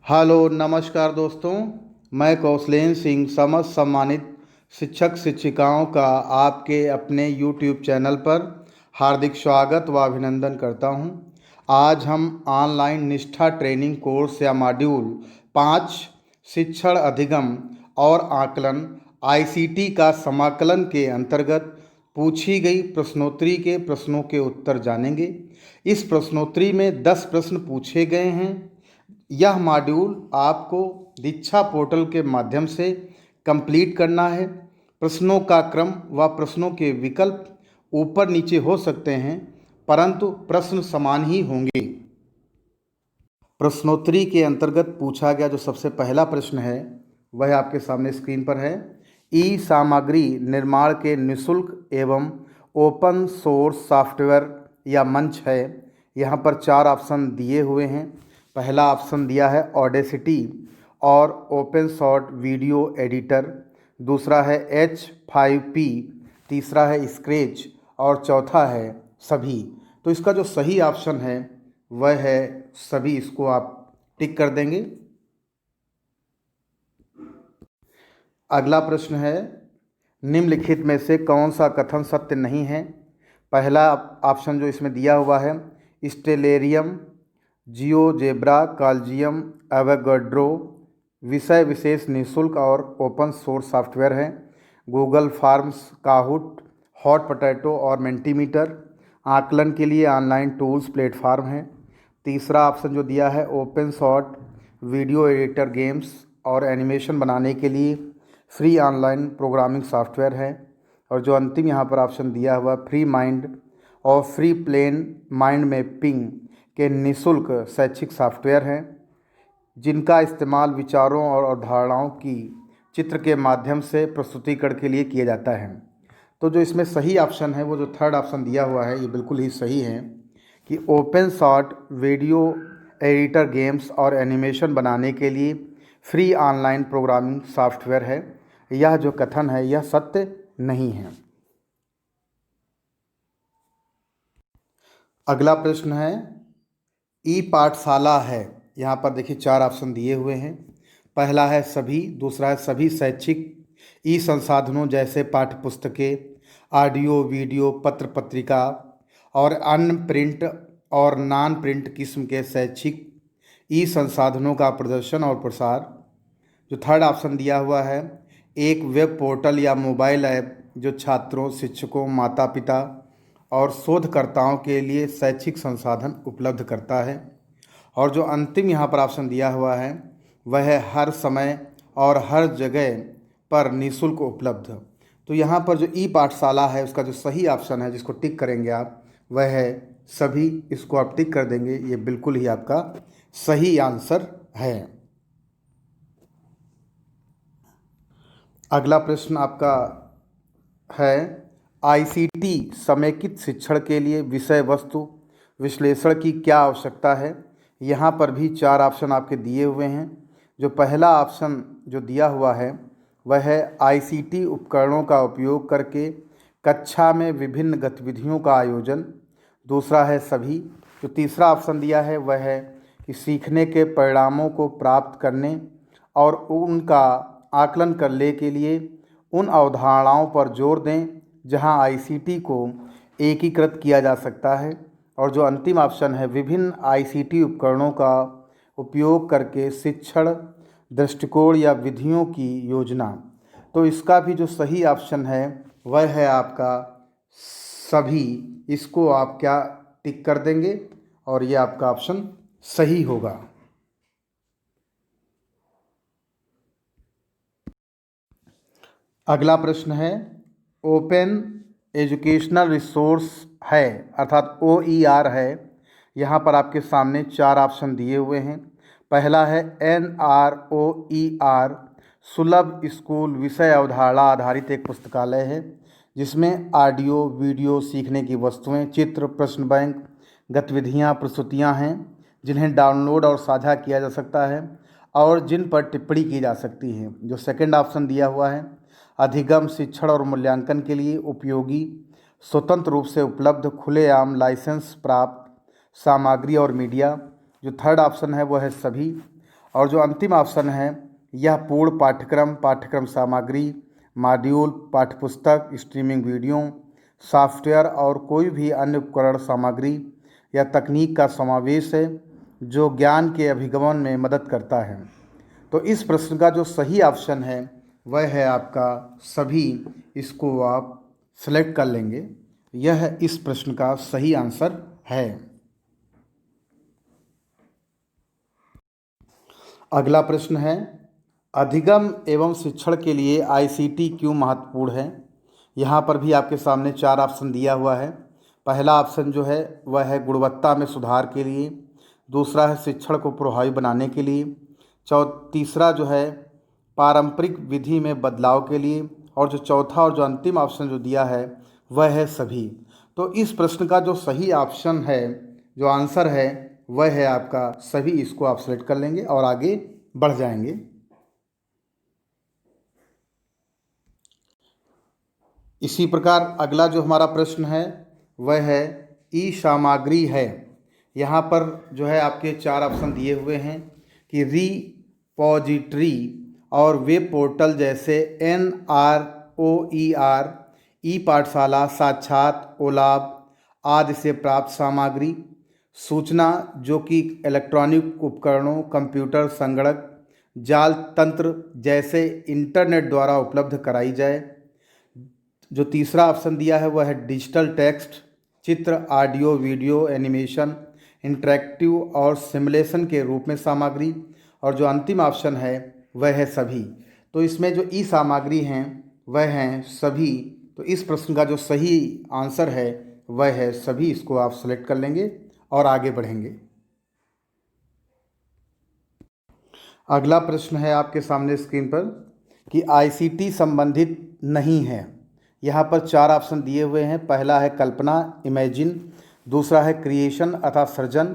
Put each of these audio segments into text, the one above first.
Hello नमस्कार दोस्तों। मैं कौशलेन सिंह समस्त सम्मानित शिक्षक शिक्षिकाओं का आपके अपने यूट्यूब चैनल पर हार्दिक स्वागत व अभिनंदन करता हूं। आज हम ऑनलाइन निष्ठा ट्रेनिंग कोर्स या मॉड्यूल 5 शिक्षण अधिगम और आकलन आईसीटी का समाकलन के अंतर्गत पूछी गई प्रश्नोत्तरी के प्रश्नों के उत्तर जानेंगे। इस प्रश्नोत्तरी में 10 प्रश्न पूछे गए हैं। यह मॉड्यूल आपको दीक्षा पोर्टल के माध्यम से कंप्लीट करना है। प्रश्नों का क्रम व प्रश्नों के विकल्प ऊपर नीचे हो सकते हैं, परंतु प्रश्न समान ही होंगे। प्रश्नोत्तरी के अंतर्गत पूछा गया जो सबसे पहला प्रश्न है वह आपके सामने स्क्रीन पर है। ई सामग्री निर्माण के निःशुल्क एवं ओपन सोर्स सॉफ्टवेयर या मंच है। यहाँ पर 4 ऑप्शन दिए हुए हैं। पहला ऑप्शन दिया है ऑडेसिटी और ओपन शॉर्ट वीडियो एडिटर, दूसरा है H5P, तीसरा है स्क्रैच और चौथा है सभी। तो इसका जो सही ऑप्शन है वह है सभी। इसको आप टिक कर देंगे। अगला प्रश्न है, निम्नलिखित में से कौन सा कथन सत्य नहीं है। पहला ऑप्शन जो इसमें दिया हुआ है स्टेलेरियम, जियोजेब्रा, कॉल्जियम, एवोगैड्रो विषय विशेष निःशुल्क और ओपन सोर्स सॉफ्टवेयर है। गूगल फॉर्म्स, काहूट, हॉट पोटैटो और मेंटीमीटर आकलन के लिए ऑनलाइन टूल्स प्लेटफॉर्म है। तीसरा ऑप्शन जो दिया है open short video editor games और एनिमेशन बनाने के लिए फ्री ऑनलाइन प्रोग्रामिंग सॉफ्टवेयर है। और जो अंतिम यहाँ पर ऑप्शन दिया हुआ फ्री माइंड और फ्री प्लेन माइंड मैपिंग के निःशुल्क शैक्षिक सॉफ्टवेयर हैं, जिनका इस्तेमाल विचारों और अवधारणाओं की चित्र के माध्यम से प्रस्तुतिकरण के लिए किया जाता है। तो जो इसमें सही ऑप्शन है वो जो थर्ड ऑप्शन दिया हुआ है ये बिल्कुल ही सही है कि open short video editor games और एनिमेशन बनाने के लिए फ्री ऑनलाइन प्रोग्रामिंग सॉफ्टवेयर है। यह जो कथन है यह सत्य नहीं है। अगला प्रश्न है ई पाठशाला है। यहाँ पर देखिए 4 ऑप्शन दिए हुए हैं। पहला है सभी, दूसरा है सभी शैक्षिक ई संसाधनों जैसे पाठ्य पुस्तकें, ऑडियो वीडियो, पत्र पत्रिका और अन्य प्रिंट और नॉन प्रिंट किस्म के शैक्षिक ई संसाधनों का प्रदर्शन और प्रसार। जो थर्ड ऑप्शन दिया हुआ है एक वेब पोर्टल या मोबाइल ऐप जो छात्रों, शिक्षकों, माता पिता और शोधकर्ताओं के लिए शैक्षिक संसाधन उपलब्ध करता है। और जो अंतिम यहाँ पर ऑप्शन दिया हुआ है वह है हर समय और हर जगह पर निःशुल्क उपलब्ध। तो यहाँ पर जो ई पाठशाला है उसका जो सही ऑप्शन है जिसको टिक करेंगे आप वह है सभी। इसको आप टिक कर देंगे, ये बिल्कुल ही आपका सही आंसर है। अगला प्रश्न आपका है आईसीटी समेकित शिक्षण के लिए विषय वस्तु विश्लेषण की क्या आवश्यकता है। यहाँ पर भी 4 ऑप्शन आपके दिए हुए हैं। जो पहला ऑप्शन जो दिया हुआ है वह है आईसीटी उपकरणों का उपयोग करके कक्षा में विभिन्न गतिविधियों का आयोजन, दूसरा है सभी। जो तीसरा ऑप्शन दिया है वह है कि सीखने के परिणामों को प्राप्त करने और उनका आकलन करने के लिए उन अवधारणाओं पर जोर दें जहां आईसीटी को एकीकृत किया जा सकता है। और जो अंतिम ऑप्शन है विभिन्न आईसीटी उपकरणों का उपयोग करके शिक्षण दृष्टिकोण या विधियों की योजना। तो इसका भी जो सही ऑप्शन है वह है आपका सभी। इसको आप क्या टिक कर देंगे और ये आपका ऑप्शन सही होगा। अगला प्रश्न है ओपन एजुकेशनल रिसोर्स है अर्थात OER है। यहाँ पर आपके सामने 4 ऑप्शन दिए हुए हैं। पहला है NROER सुलभ स्कूल विषय अवधारणा आधारित एक पुस्तकालय है जिसमें ऑडियो वीडियो सीखने की वस्तुएं, चित्र, प्रश्न बैंक, गतिविधियाँ, प्रस्तुतियाँ हैं जिन्हें डाउनलोड और साझा किया जा सकता है और जिन पर टिप्पणी की जा सकती है। जो सेकंड ऑप्शन दिया हुआ है अधिगम शिक्षण और मूल्यांकन के लिए उपयोगी स्वतंत्र रूप से उपलब्ध खुलेआम लाइसेंस प्राप्त सामग्री और मीडिया। जो थर्ड ऑप्शन है वो है सभी। और जो अंतिम ऑप्शन है यह पूर्ण पाठ्यक्रम, पाठ्यक्रम सामग्री, मॉड्यूल, पाठ्यपुस्तक, स्ट्रीमिंग वीडियो, सॉफ्टवेयर और कोई भी अन्य उपकरण, सामग्री या तकनीक का समावेश है जो ज्ञान के अभिगमन में मदद करता है। तो इस प्रश्न का जो सही ऑप्शन है वह है आपका सभी। इसको आप सेलेक्ट कर लेंगे, यह इस प्रश्न का सही आंसर है। अगला प्रश्न है, अधिगम एवं शिक्षण के लिए आईसीटी क्यों महत्वपूर्ण है। यहाँ पर भी आपके सामने 4 ऑप्शन दिया हुआ है। पहला ऑप्शन जो है वह है गुणवत्ता में सुधार के लिए, दूसरा है शिक्षण को प्रभावी बनाने के लिए, तीसरा जो है पारंपरिक विधि में बदलाव के लिए, और जो चौथा और जो अंतिम ऑप्शन जो दिया है वह है सभी। तो इस प्रश्न का जो सही ऑप्शन है, जो आंसर है वह है आपका सभी। इसको आप सेलेक्ट कर लेंगे और आगे बढ़ जाएंगे। इसी प्रकार अगला जो हमारा प्रश्न है वह है ई सामग्री है। यहाँ पर जो है आपके 4 ऑप्शन दिए हुए हैं कि रिपॉजिटरी और वेब पोर्टल जैसे NROER, ई पाठशाला, साक्षात, ओलाब आदि से प्राप्त सामग्री, सूचना जो कि इलेक्ट्रॉनिक उपकरणों, कंप्यूटर, संगणक, जाल तंत्र जैसे इंटरनेट द्वारा उपलब्ध कराई जाए। जो तीसरा ऑप्शन दिया है वह है डिजिटल टेक्स्ट, चित्र, ऑडियो, वीडियो, एनिमेशन, इंटरेक्टिव और सिमुलेशन के रूप में सामग्री, और जो अंतिम ऑप्शन है वह है सभी। तो इसमें जो ई सामग्री हैं वह हैं सभी। तो इस प्रश्न का जो सही आंसर है वह है सभी। इसको आप सेलेक्ट कर लेंगे और आगे बढ़ेंगे। अगला प्रश्न है आपके सामने स्क्रीन पर कि आईसीटी संबंधित नहीं है। यहाँ पर 4 ऑप्शन दिए हुए हैं। पहला है कल्पना, इमेजिन, दूसरा है क्रिएशन अर्थात सृजन,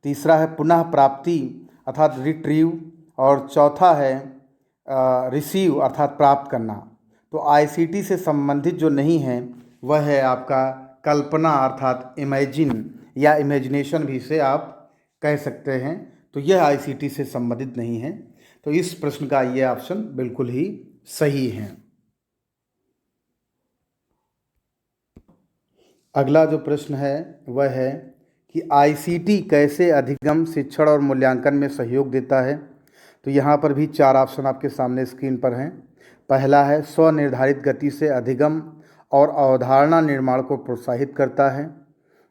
तीसरा है पुनः प्राप्ति अर्थात रिट्रीव, और चौथा है रिसीव अर्थात प्राप्त करना। तो आईसीटी से संबंधित जो नहीं है वह है आपका कल्पना अर्थात इमेजिन, या इमेजिनेशन भी से आप कह सकते हैं। तो यह आईसीटी से संबंधित नहीं है। तो इस प्रश्न का यह ऑप्शन बिल्कुल ही सही है। अगला जो प्रश्न है वह है कि आईसीटी कैसे अधिगम, शिक्षण और मूल्यांकन में सहयोग देता है। तो यहाँ पर भी 4 ऑप्शन आपके सामने स्क्रीन पर हैं। पहला है स्वनिर्धारित गति से अधिगम और अवधारणा निर्माण को प्रोत्साहित करता है।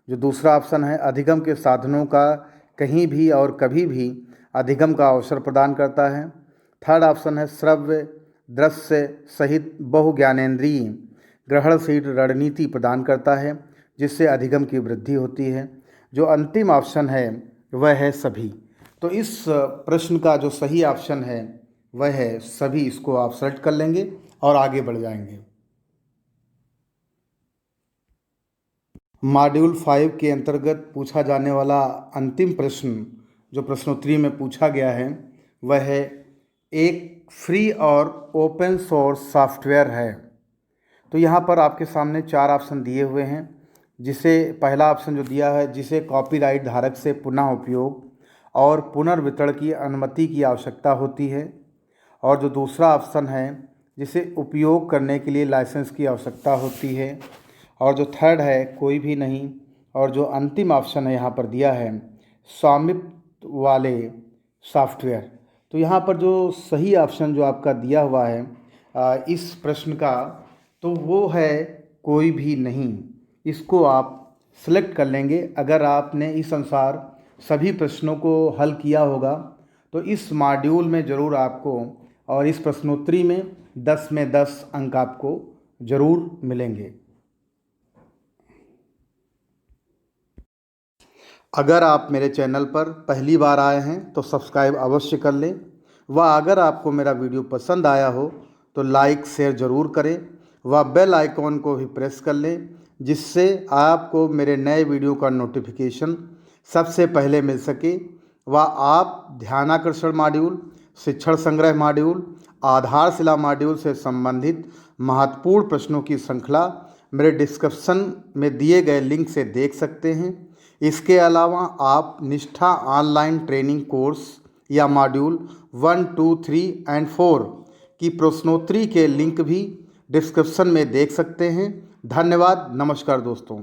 जो दूसरा ऑप्शन है अधिगम के साधनों का कहीं भी और कभी भी अधिगम का अवसर प्रदान करता है। थर्ड ऑप्शन है श्रव्य, दृश्य सहित बहुज्ञानेंद्रिय ग्रहणशील रणनीति प्रदान करता है जिससे अधिगम की वृद्धि होती है। जो अंतिम ऑप्शन है वह है सभी। तो इस प्रश्न का जो सही ऑप्शन है वह है सभी। इसको आप सेलेक्ट कर लेंगे और आगे बढ़ जाएंगे। मॉड्यूल 5 के अंतर्गत पूछा जाने वाला अंतिम प्रश्न जो प्रश्नोत्तरी में पूछा गया है वह है एक फ्री और ओपन सोर्स सॉफ्टवेयर है। तो यहाँ पर आपके सामने 4 ऑप्शन दिए हुए हैं, जिसे पहला ऑप्शन जो दिया है जिसे कॉपीराइट धारक से पुनः उपयोग और पुनर्वितरण की अनुमति की आवश्यकता होती है, और जो दूसरा ऑप्शन है जिसे उपयोग करने के लिए लाइसेंस की आवश्यकता होती है, और जो थर्ड है कोई भी नहीं, और जो अंतिम ऑप्शन है यहाँ पर दिया है स्वामित्व वाले सॉफ्टवेयर। तो यहाँ पर जो सही ऑप्शन जो आपका दिया हुआ है इस प्रश्न का, तो वो है कोई भी नहीं। इसको आप सेलेक्ट कर लेंगे। अगर आपने इस अनुसार सभी प्रश्नों को हल किया होगा तो इस मॉड्यूल में ज़रूर आपको और इस प्रश्नोत्तरी में 10 में 10 अंक आपको ज़रूर मिलेंगे। अगर आप मेरे चैनल पर पहली बार आए हैं तो सब्सक्राइब अवश्य कर लें, व अगर आपको मेरा वीडियो पसंद आया हो तो लाइक शेयर ज़रूर करें व बेल आइकॉन को भी प्रेस कर लें, जिससे आपको मेरे नए वीडियो का नोटिफिकेशन सबसे पहले मिल सके। व आप ध्यानाकर्षण मॉड्यूल, शिक्षण संग्रह मॉड्यूल, आधारशिला मॉड्यूल से संबंधित महत्वपूर्ण प्रश्नों की श्रृंखला मेरे डिस्क्रिप्शन में दिए गए लिंक से देख सकते हैं। इसके अलावा आप निष्ठा ऑनलाइन ट्रेनिंग कोर्स या मॉड्यूल 1, 2, 3 एंड 4 की प्रश्नोत्तरी के लिंक भी डिस्क्रिप्शन में देख सकते हैं। धन्यवाद। नमस्कार दोस्तों।